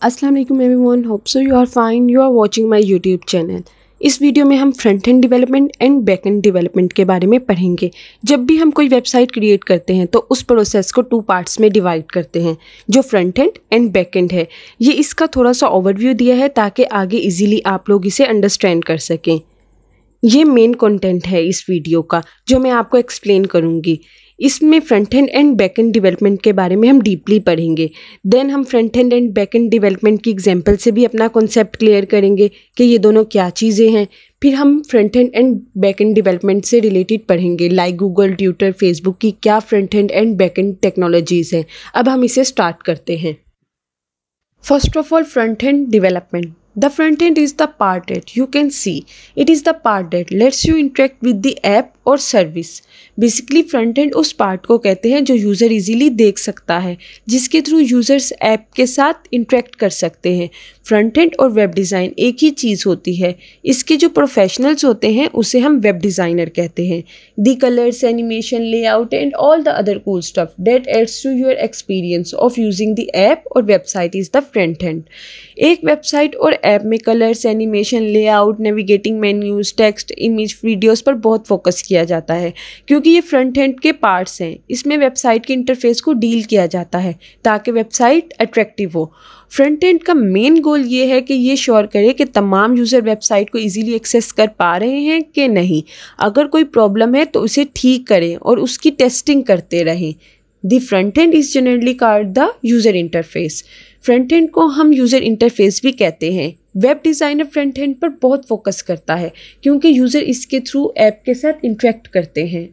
अस्सलाम वालेकुम everyone, hope so you are fine. You are watching my YouTube channel. इस video में हम front end development and back end development के बारे में पढ़ेंगे। जब भी हम कोई वेबसाइट क्रिएट करते हैं तो उस प्रोसेस को 2 पार्ट्स में डिवाइड करते हैं, जो फ्रंट एंड बैक एंड है। ये इसका थोड़ा सा ओवरव्यू दिया है ताकि आगे इजीली आप लोग इसे अंडरस्टैंड कर सकें। ये मेन कंटेंट है इस वीडियो का जो मैं आपको एक्सप्लेन करूँगी। इसमें front end back end development के बारे में हम डीपली पढ़ेंगे। देन हम front and back end development की एग्जांपल से भी अपना कॉन्सेप्ट क्लियर करेंगे कि ये दोनों क्या चीज़ें हैं। फिर हम front and back end development से रिलेटेड पढ़ेंगे, लाइक गूगल, ट्विटर, फेसबुक की क्या front end back end technologies हैं। अब हम इसे स्टार्ट करते हैं। First of all, front end development. The front end is the part that you can see. It is the part that lets you interact with the app or service. Basically front end उस part को कहते हैं जो user easily देख सकता है, जिसके through users app के साथ इंटरेक्ट कर सकते हैं। फ्रंट एंड और वेब डिज़ाइन एक ही चीज़ होती है। इसके जो प्रोफेशनल्स होते हैं उसे हम वेब डिज़ाइनर कहते हैं। The colours, animation, layout and all the other cool stuff that adds to your experience of using the app और website is the front end. एक वेबसाइट और ऐप में colours, animation, layout, navigating menus, text, image, videos पर बहुत focus किया जाता है क्योंकि ये फ्रंट एंड के पार्ट्स हैं। इसमें वेबसाइट के इंटरफेस को डील किया जाता है ताकि वेबसाइट अट्रैक्टिव हो। फ्रंट एंड का मेन गोल ये है कि ये श्योर करे कि तमाम यूज़र वेबसाइट को इजीली एक्सेस कर पा रहे हैं कि नहीं। अगर कोई प्रॉब्लम है तो उसे ठीक करें और उसकी टेस्टिंग करते रहें। The front and is generally called the user interface. Front end को हम यूज़र इंटरफेस भी कहते हैं। वेब डिज़ाइनर फ्रंट एंड पर बहुत फोकस करता है क्योंकि यूज़र इसके थ्रू ऐप के साथ इंटरेक्ट करते हैं।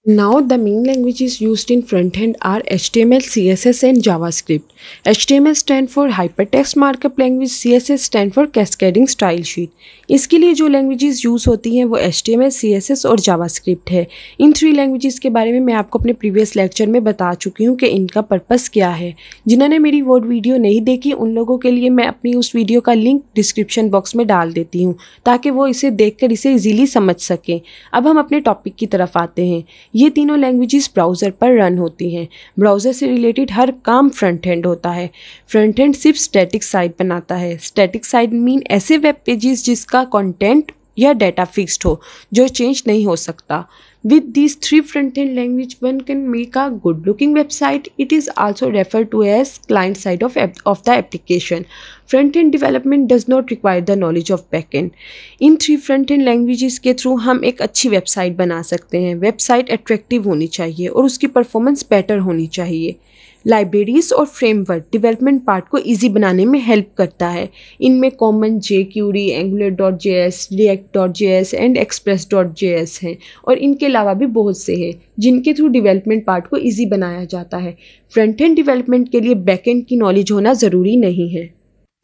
Now the main languages used in front end are HTML, CSS and JavaScript. HTML stand for Hypertext Markup Language, CSS stand for Cascading Style Sheet. इसके लिए जो लैंग्वेजेस यूज़ होती हैं वो HTML, CSS और JavaScript है। इन 3 लैंग्वेजेस के बारे में मैं आपको अपने प्रीवियस लेक्चर में बता चुकी हूँ कि इनका पर्पस क्या है। जिन्होंने मेरी वो वीडियो नहीं देखी उन लोगों के लिए मैं अपनी उस वीडियो का लिंक डिस्क्रिप्शन बॉक्स में डाल देती हूँ ताकि वो इसे देखकर इसे ईजीली समझ सकें। अब हम अपने टॉपिक की तरफ आते हैं। ये तीनों लैंग्वेजेस ब्राउज़र पर रन होती हैं। ब्राउज़र से रिलेटेड हर काम फ्रंट एंड होता है। फ्रंट एंड सिर्फ स्टैटिक साइट बनाता है। स्टैटिक साइट मीन ऐसे वेब पेजेस जिसका कंटेंट या डाटा फिक्स्ड हो, जो चेंज नहीं हो सकता। With these 3 front-end language, one can make a good-looking website. It is also referred to as client side of the application. Front-end development does not require the knowledge of back-end. In 3 front-end languages के through हम एक अच्छी website बना सकते हैं। Website attractive होनी चाहिए और उसकी परफॉर्मेंस बेटर होनी चाहिए। लाइब्रेरीज और फ्रेमवर्क डेवलपमेंट पार्ट को इजी बनाने में हेल्प करता है। इनमें common, jQuery, Angular.js, React.js and Express.js हैं और इनके अलावा भी बहुत से हैं जिनके थ्रू डेवलपमेंट पार्ट को इजी बनाया जाता है। फ्रंट एंड डेवलपमेंट के लिए बैक एंड की नॉलेज होना ज़रूरी नहीं है।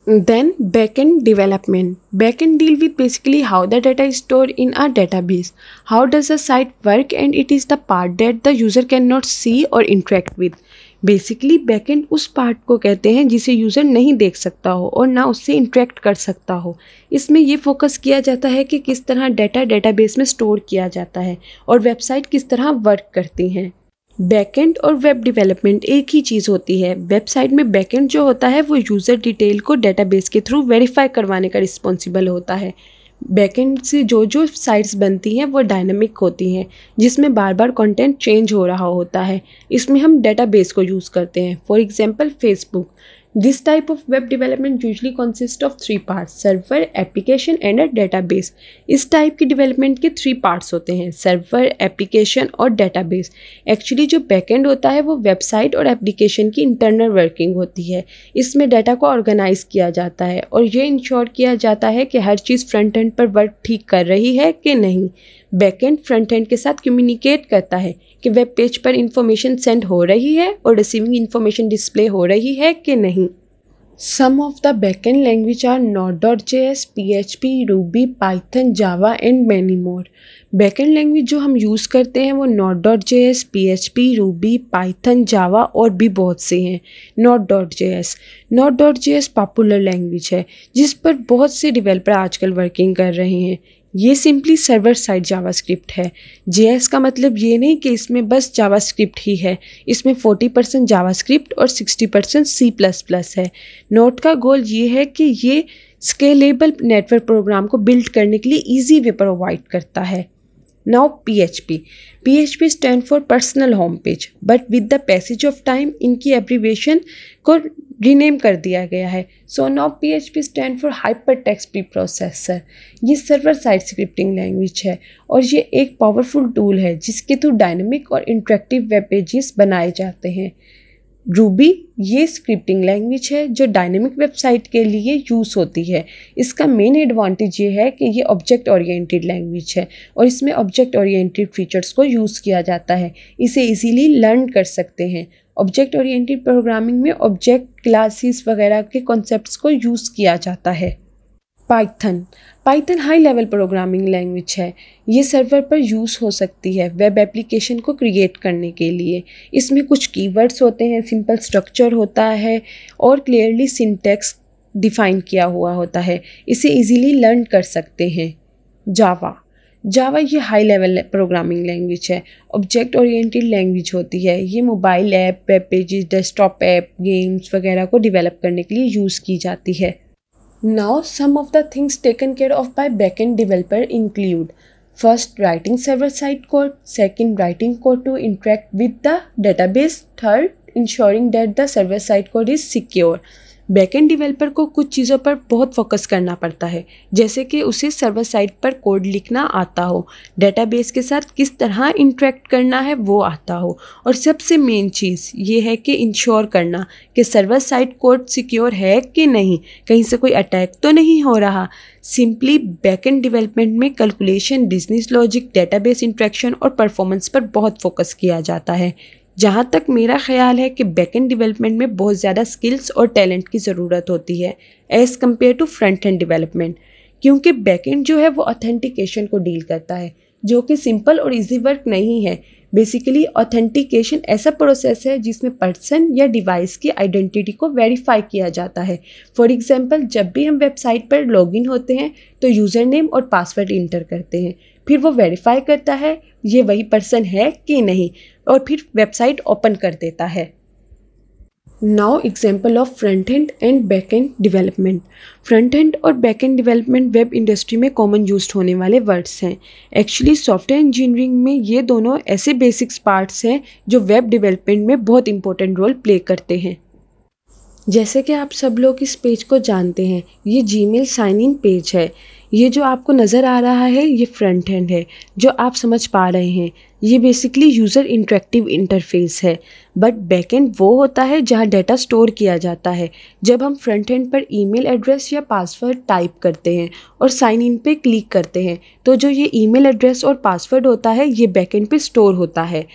Then backend development. Backend deal with basically how the data is stored in a database. How does a site work, and it is the part that the user cannot see or interact with. Basically backend उस part को कहते हैं जिसे user नहीं देख सकता हो और ना उससे इंटरेक्ट कर सकता हो। इसमें ये फोकस किया जाता है कि किस तरह डाटा डेटाबेस में स्टोर किया जाता है और वेबसाइट किस तरह वर्क करती हैं। बैकएंड और वेब डेवलपमेंट एक ही चीज़ होती है। वेबसाइट में बैकएंड जो होता है वो यूज़र डिटेल को डेटाबेस के थ्रू वेरीफाई करवाने का रिस्पॉन्सिबल होता है। बैकएंड से जो साइट्स बनती हैं वो डायनामिक होती हैं जिसमें बार बार कंटेंट चेंज हो रहा होता है। इसमें हम डेटाबेस को यूज़ करते हैं। For example Facebook. This type of web development usually consist of 3 parts, server, application and a database. इस टाइप की डेवलपमेंट के 3 पार्ट्स होते हैं, सर्वर, एप्लीकेशन और डेटाबेस। एक्चुअली जो बैकएंड होता है वो वेबसाइट और एप्लीकेशन की इंटरनल वर्किंग होती है। इसमें डाटा को ऑर्गेनाइज किया जाता है और ये इंश्योर किया जाता है कि हर चीज़ फ्रंट एंड पर वर्क ठीक कर रही है कि नहीं। बैकएंड फ्रंट एंड के साथ कम्युनिकेट करता है कि वेब पेज पर इंफॉर्मेशन सेंड हो रही है और रिसीविंग इंफॉर्मेशन डिस्प्ले हो रही है कि नहीं। Some of the backend language are Node.js, PHP, Ruby, Python, Java and many more. Backend language जो हम यूज़ करते हैं वो Node.js, PHP, Ruby, Python, Java और भी बहुत से हैं। Node.js पॉपुलर लैंग्वेज है जिस पर बहुत से डेवलपर आजकल वर्किंग कर रहे हैं। ये सिंपली सर्वर साइड जावास्क्रिप्ट है। JS का मतलब ये नहीं कि इसमें बस जावास्क्रिप्ट ही है, इसमें 40% जावास्क्रिप्ट और 60% C++ है। नोट का गोल ये है कि ये स्केलेबल नेटवर्क प्रोग्राम को बिल्ड करने के लिए ईजी वे प्रोवाइड करता है। Now PHP. PHP stand for personal home page, but with the passage of time इनकी एब्रीविएशन को रीनेम कर दिया गया है। So now PHP stand for hyper text pre processor. ये सर्वर साइड स्क्रिप्टिंग लैंग्वेज है और ये एक पावरफुल टूल है जिसके थ्रू डायनेमिक और इंटरेक्टिव वेब पेजेस बनाए जाते हैं। रूबी ये स्क्रिप्टिंग लैंग्वेज है जो डायनेमिक वेबसाइट के लिए यूज़ होती है। इसका मेन एडवांटेज ये है कि ये ऑब्जेक्ट ओरिएंटेड लैंग्वेज है और इसमें ऑब्जेक्ट ओरिएंटेड फीचर्स को यूज़ किया जाता है। इसे इजीली लर्न कर सकते हैं। ऑब्जेक्ट ओरिएंटेड प्रोग्रामिंग में ऑब्जेक्ट क्लासेस वगैरह के कॉन्सेप्ट्स को यूज़ किया जाता है। Python high level programming language है। ये सर्वर पर यूज़ हो सकती है वेब एप्लीकेशन को क्रिएट करने के लिए। इसमें कुछ कीवर्ड्स होते हैं, सिंपल स्ट्रक्चर होता है और क्लियरली सिंटैक्स डिफाइन किया हुआ होता है। इसे इजीली लर्न कर सकते हैं। जावा ये हाई लेवल प्रोग्रामिंग लैंग्वेज है। ऑब्जेक्ट ओरिएंटेड लैंग्वेज होती है। ये mobile app, web pages, desktop app, games वगैरह को डेवलप करने के लिए यूज़ की जाती है। Now some of the things taken care of by backend developer include: first, writing server-side code; second, writing code to interact with the database; third, ensuring that the server-side code is secure. Backend developer को कुछ चीज़ों पर बहुत focus करना पड़ता है, जैसे कि उसे सर्वर साइड पर कोड लिखना आता हो, डेटाबेस के साथ किस तरह इंटरेक्ट करना है वो आता हो, और सबसे मेन चीज़ ये है कि इंश्योर करना कि सर्वर साइड कोड सिक्योर है कि नहीं, कहीं से कोई अटैक तो नहीं हो रहा। सिंपली बैकएंड डेवलपमेंट में calculation, business logic, database interaction और परफॉर्मेंस पर बहुत फोकस किया जाता है। जहाँ तक मेरा ख्याल है कि बैकएंड डेवलपमेंट में बहुत ज़्यादा स्किल्स और टैलेंट की ज़रूरत होती है as compare to front end development, क्योंकि बैकएंड जो है वो ऑथेंटिकेशन को डील करता है, जो कि सिंपल और इजी वर्क नहीं है। बेसिकली ऑथेंटिकेशन ऐसा प्रोसेस है जिसमें पर्सन या डिवाइस की आइडेंटिटी को वेरीफाई किया जाता है। फॉर एग्जांपल, जब भी हम वेबसाइट पर लॉगिन होते हैं तो यूज़र नेम और पासवर्ड इंटर करते हैं, फिर वो वेरीफाई करता है ये वही पर्सन है कि नहीं, और फिर वेबसाइट ओपन कर देता है। Now example of front end and back end development. Front end और back end development web industry में कॉमन यूज्ड होने वाले वर्ड्स हैं। एक्चुअली सॉफ्टवेयर इंजीनियरिंग में ये दोनों ऐसे बेसिक्स पार्ट्स हैं जो वेब डेवलपमेंट में बहुत इंपॉर्टेंट रोल प्ले करते हैं। जैसे कि आप सब लोग इस पेज को जानते हैं, ये जीमेल साइन इन पेज है। ये जो आपको नज़र आ रहा है ये फ्रंट एंड है, जो आप समझ पा रहे हैं। ये बेसिकली यूज़र इंटरेक्टिव इंटरफेस है। बट बैक एंड वो होता है जहाँ डाटा स्टोर किया जाता है। जब हम फ्रंट एंड पर ईमेल एड्रेस या पासवर्ड टाइप करते हैं और साइन इन पे क्लिक करते हैं, तो जो ये ईमेल एड्रेस और पासवर्ड होता है ये बैक एंड पे स्टोर होता है।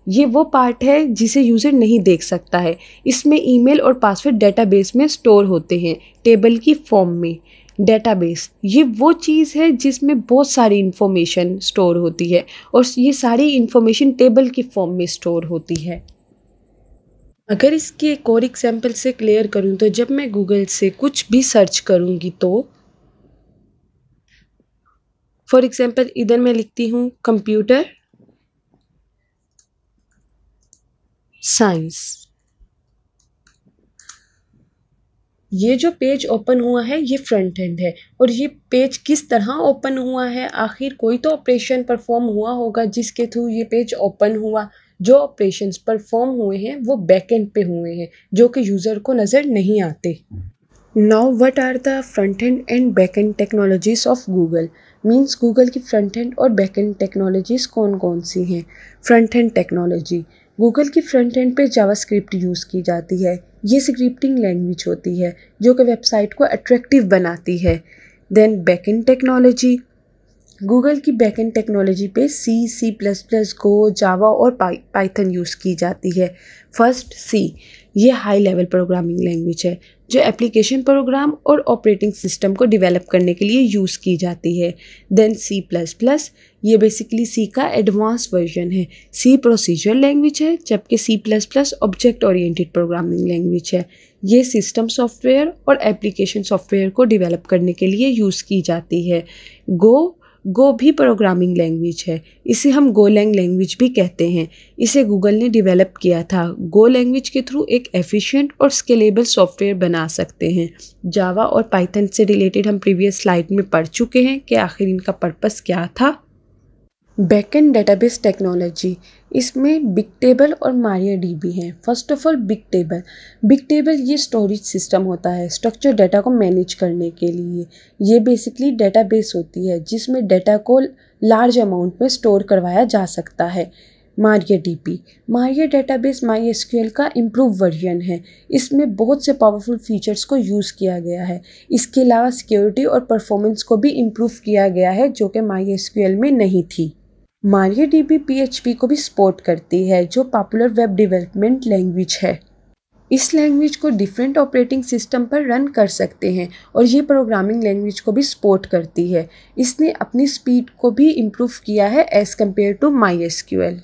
ये वो पार्ट है जिसे यूज़र नहीं देख सकता है। इसमें ईमेल और पासवर्ड डेटाबेस में स्टोर होते हैं टेबल की फॉर्म में। डेटाबेस ये वो चीज़ है जिसमें बहुत सारी इन्फॉर्मेशन स्टोर होती है और ये सारी इन्फॉर्मेशन टेबल की फॉर्म में स्टोर होती है। अगर इसकी एक और एग्जांपल से क्लियर करूं तो जब मैं गूगल से कुछ भी सर्च करूंगी तो फॉर एग्जांपल इधर मैं लिखती हूँ कंप्यूटर साइंस। ये जो पेज ओपन हुआ है ये फ्रंट एंड है, और ये पेज किस तरह ओपन हुआ है, आखिर कोई तो ऑपरेशन परफॉर्म हुआ होगा जिसके थ्रू ये पेज ओपन हुआ। जो ऑपरेशंस परफॉर्म हुए हैं वो बैक एंड पे हुए हैं, जो कि यूज़र को नज़र नहीं आते। Now what are the front end and back end technologies of Google. Means Google की फ्रंट एंड और बैक एंड टेक्नोलॉजीज़ कौन कौन सी हैं। फ्रंट एंड टेक्नोलॉजी, गूगल की फ्रंट एंड पे जावास्क्रिप्ट यूज़ की जाती है। ये स्क्रिप्टिंग लैंग्वेज होती है जो कि वेबसाइट को अट्रैक्टिव बनाती है। देन बैकएंड टेक्नोलॉजी, गूगल की बैकएंड टेक्नोलॉजी पे C++, गो, जावा और पाइथन यूज़ की जाती है। फर्स्ट C, ये हाई लेवल प्रोग्रामिंग लैंग्वेज है जो एप्लीकेशन प्रोग्राम और ऑपरेटिंग सिस्टम को डेवलप करने के लिए यूज़ की जाती है। देन C++, ये बेसिकली C का एडवांस वर्जन है। C प्रोसीजर लैंग्वेज है, जबकि C++ object oriented programming language है। ये सिस्टम सॉफ्टवेयर और एप्लीकेशन सॉफ्टवेयर को डेवलप करने के लिए यूज़ की जाती है। गो गो भी प्रोग्रामिंग लैंग्वेज है। इसे हम गोलैंग लैंग्वेज भी कहते हैं। इसे गूगल ने डेवलप किया था। गो लैंग्वेज के थ्रू एक एफिशिएंट और स्केलेबल सॉफ्टवेयर बना सकते हैं। जावा और पाइथन से रिलेटेड हम प्रीवियस स्लाइड में पढ़ चुके हैं कि आखिर इनका पर्पस क्या था। बैकएंड डेटाबेस टेक्नोलॉजी, इसमें बिग टेबल और मारियाडीबी हैं। First of all big table ये स्टोरेज सिस्टम होता है स्ट्रक्चर डाटा को मैनेज करने के लिए। ये बेसिकली डेटाबेस होती है जिसमें डाटा को लार्ज अमाउंट में स्टोर करवाया जा सकता है। मारिया डेटाबेस MySQL का इम्प्रूव वर्जन है। इसमें बहुत से पावरफुल फीचर्स को यूज़ किया गया है। इसके अलावा सिक्योरिटी और परफॉर्मेंस को भी इम्प्रूव किया गया है जो कि MySQL में नहीं थी। MariaDB PHP को भी सपोर्ट करती है जो पॉपुलर वेब डेवलपमेंट लैंग्वेज है। इस लैंग्वेज को डिफरेंट ऑपरेटिंग सिस्टम पर रन कर सकते हैं और ये प्रोग्रामिंग लैंग्वेज को भी सपोर्ट करती है। इसने अपनी स्पीड को भी इम्प्रूव किया है as compare to MySQL।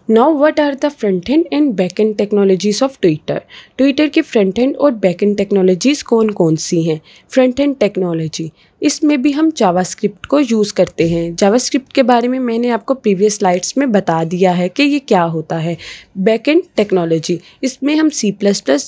Now what are the front end and back end technologies of Twitter के फ्रंट एंड और बैक एंड टेक्नोलॉजीज़ कौन कौन सी हैं। फ्रंट एंड टेक्नोलॉजी, इसमें भी हम जावास्क्रिप्ट को यूज़ करते हैं। जावास्क्रिप्ट के बारे में मैंने आपको प्रीवियस स्लाइड्स में बता दिया है कि ये क्या होता है। बैक एंड टेक्नोलॉजी, इसमें हम C++,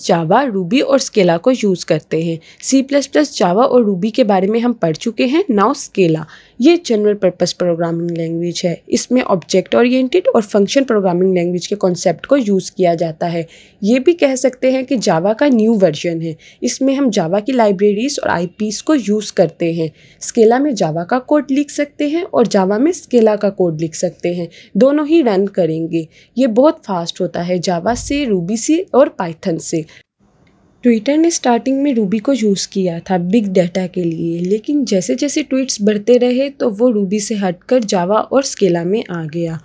जावा, रूबी और स्केला को यूज़ करते हैं। C++, जावा और रूबी के बारे में हम पढ़ चुके हैं। नाउ स्केला, ये जनरल पर्पस प्रोग्रामिंग लैंग्वेज है। इसमें ऑब्जेक्ट ओरिएंटेड और फंक्शन प्रोग्रामिंग लैंग्वेज के कॉन्सेप्ट को यूज़ किया जाता है। ये भी कह सकते हैं कि जावा का न्यू वर्जन है। इसमें हम जावा की लाइब्रेरीज और IPs को यूज़ करते हैं। स्केला में जावा का कोड लिख सकते हैं और जावा में स्केला का कोड लिख सकते हैं। दोनों ही रन करेंगे। ये बहुत फास्ट होता है जावा से, रूबी से और पाइथन से। ट्विटर ने स्टार्टिंग में रूबी को यूज़ किया था बिग डाटा के लिए, लेकिन जैसे जैसे ट्वीट्स बढ़ते रहे तो वो रूबी से हटकर जावा और स्केला में आ गया।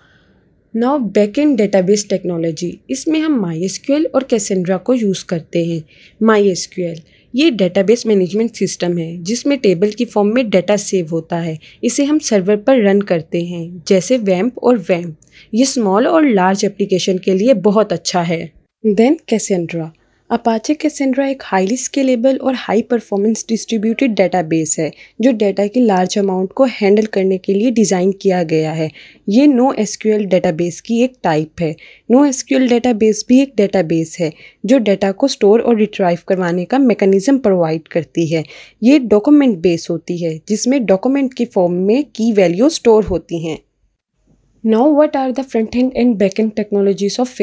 नाउ बैकएंड डेटाबेस टेक्नोलॉजी, इसमें हम MySQL और कैसेंड्रा को यूज़ करते हैं। MySQL ये डेटाबेस मैनेजमेंट सिस्टम है जिसमें टेबल की फॉर्म में डाटा सेव होता है। इसे हम सर्वर पर रन करते हैं जैसे वैम्प और वैम्प। ये स्मॉल और लार्ज एप्लीकेशन के लिए बहुत अच्छा है। देन कैसेंड्रा, अपाचे कैसेंड्रा एक हाईली स्केलेबल और हाई परफॉर्मेंस डिस्ट्रीब्यूटेड डेटाबेस है जो डाटा की लार्ज अमाउंट को हैंडल करने के लिए डिज़ाइन किया गया है। ये NoSQL डेटाबेस की एक टाइप है। NoSQL डेटाबेस भी एक डेटाबेस है जो डाटा को स्टोर और रिट्राइव करवाने का मैकेनिज्म प्रोवाइड करती है। ये डॉक्यूमेंट बेस होती है जिसमें डॉक्यूमेंट की फॉर्म में की वैल्यू स्टोर होती हैं। Now what are the front end and back end technologies of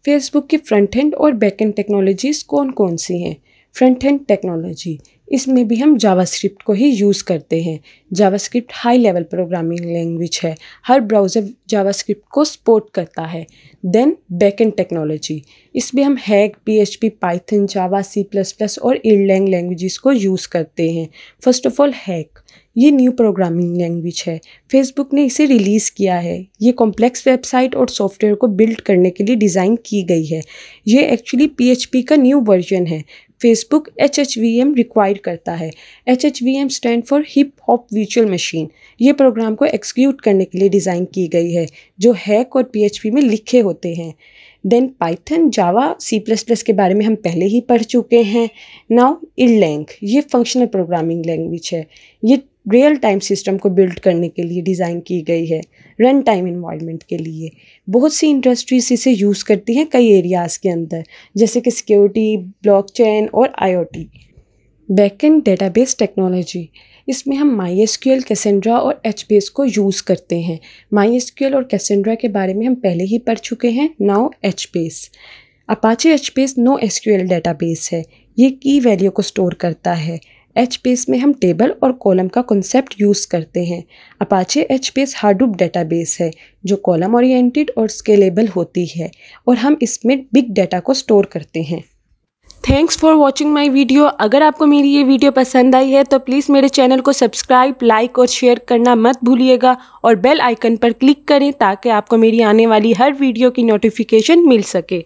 Facebook की फ्रंट एंड और बैक एंड टेक्नोलॉजीज़ कौन कौन सी हैं। फ्रंट एंड टेक्नोलॉजी, इसमें भी हम जावास्क्रिप्ट को ही यूज़ करते हैं। JavaScript high level programming language है। हर ब्राउज़र जावास्क्रिप्ट को सपोर्ट करता है। देन बैक एंड टेक्नोलॉजी, इसमें हम हैक, PHP, पाइथन, जावा, C++ और Erlang लैंग्वेजेस को यूज़ करते हैं। फर्स्ट ऑफ ऑल हैक, ये न्यू प्रोग्रामिंग लैंग्वेज है। फेसबुक ने इसे रिलीज़ किया है। ये कॉम्प्लेक्स वेबसाइट और सॉफ्टवेयर को बिल्ड करने के लिए डिज़ाइन की गई है। ये एक्चुअली PHP का न्यू वर्जन है। फेसबुक HHVM रिक्वायर करता है। HHVM stand for hip hop virtual machine. ये प्रोग्राम को एक्सिक्यूट करने के लिए डिज़ाइन की गई है जो हैक और PHP में लिखे होते हैं। देन पाइथन, जावा, C++ के बारे में हम पहले ही पढ़ चुके हैं। नाउ Erlang, ये फंक्शनल प्रोग्रामिंग लैंग्वेज है। ये रियल टाइम सिस्टम को बिल्ड करने के लिए डिज़ाइन की गई है, रन टाइम इन्वायरमेंट के लिए। बहुत सी इंडस्ट्रीज इसे यूज़ करती हैं कई एरियाज़ के अंदर, जैसे कि सिक्योरिटी, ब्लॉकचेन और IoT। बैकएंड डेटाबेस टेक्नोलॉजी, इसमें हम MySQL, कैसेंड्रा और HBase को यूज़ करते हैं। MySQL और कैसेंड्रा के बारे में हम पहले ही पढ़ चुके हैं। Now HBase, Apache HBase NoSQL database है। ये की वैल्यू को स्टोर करता है। HBase में हम टेबल और कॉलम का कॉन्सेप्ट यूज़ करते हैं। अपाचे HBase हाडूप डेटाबेस है जो कॉलम ओरिएंटेड और स्केलेबल होती है और हम इसमें बिग डाटा को स्टोर करते हैं। Thanks for watching my video. अगर आपको मेरी ये वीडियो पसंद आई है तो प्लीज़ मेरे चैनल को सब्सक्राइब, लाइक और शेयर करना मत भूलिएगा और बेल आइकन पर क्लिक करें ताकि आपको मेरी आने वाली हर वीडियो की नोटिफिकेशन मिल सके।